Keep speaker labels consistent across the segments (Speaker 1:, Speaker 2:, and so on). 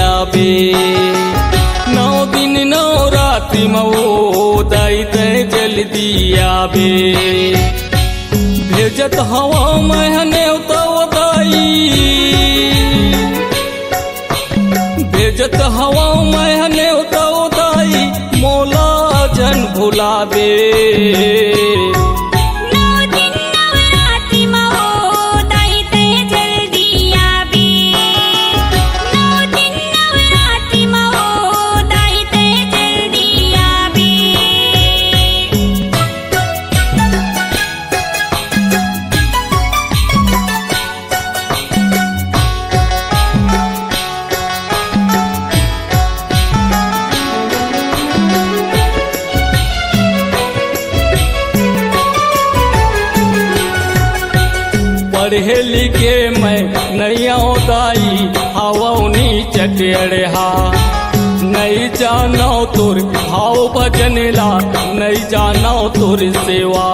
Speaker 1: आबे। 9 दिन 9 रात्रि मऊ दैते जल्दी आबे। भेजत हवा महने उताई, भेजत हवा महने उताई मोला जन भुलाबे। पढ़े लिखे मैं नैया दाई हवनी चटेड़ा। नहीं जानो तुर भाव भजनला, नहीं जानो तुर सेवा।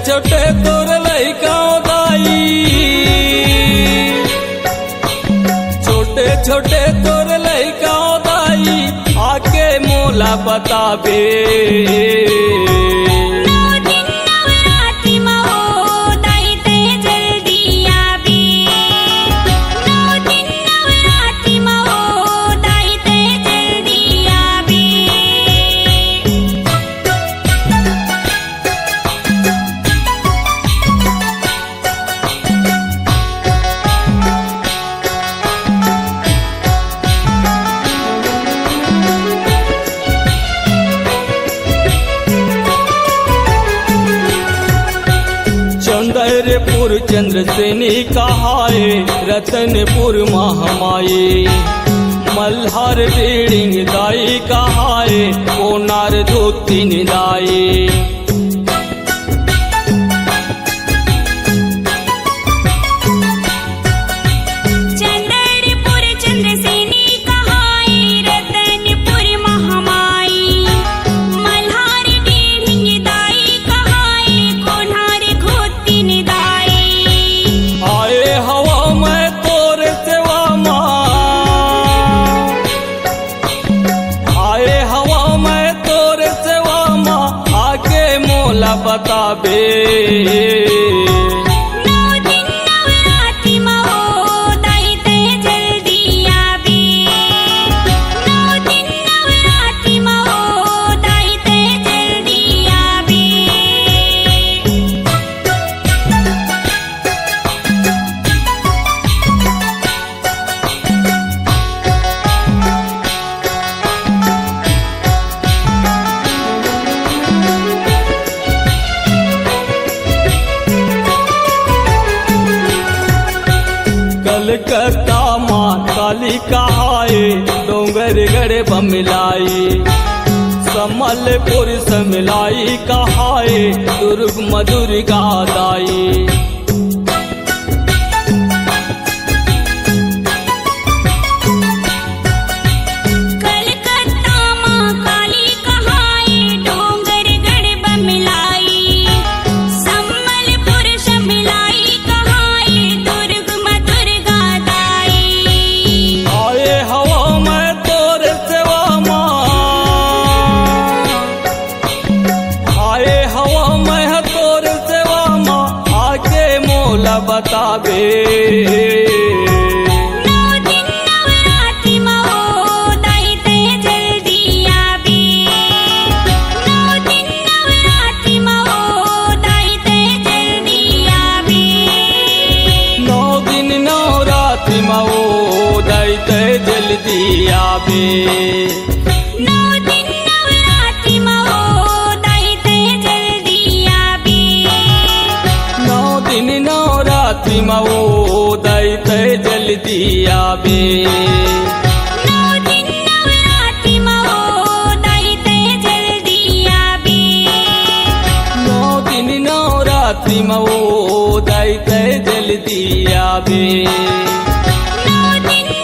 Speaker 1: छोटे तोर लइका दाई, छोटे छोटे तोर लइका दाई आके मोला बताबे। चंद्रपुर चंद्रसेनी कहाए, रतनपुर महामाई। मल्हार बीडिंग दाई कहाए, कोनार धोती दाई। बताबे।
Speaker 2: 9 दिन 9 रात्रि मऊ दैते जल्दी आबे। 9 दिन 9 रात्रि मऊ दैते जल्दी आबे।
Speaker 1: कलकत्ता माँ काली कहाए, डोंगरगढ़ बमिलाई। समलपुर समलाई कहाए, दुर्ग मधुर गादाई। बताबे।
Speaker 2: 9 दिन 9 रात्रि मऊ दैते जल्दी आबे। 9 दिन 9 रात्रि मऊ दैते जल्दी आबे।
Speaker 1: 9 दिन 9 रात्रि मऊ दैते जल्दी आबे।
Speaker 2: 9 दिन 9 रात्रि मऊ दैते जल्दी आबे।
Speaker 1: 9 दिन 9 रात्रि मऊ दैते जल्दी आबे।
Speaker 2: 9 दिन 9 रात्रि मऊ दैते जल्दी आबे।
Speaker 1: 9 दिन 9 नवरात्रि मो दैते जल्दी आवे।
Speaker 2: 9 दिन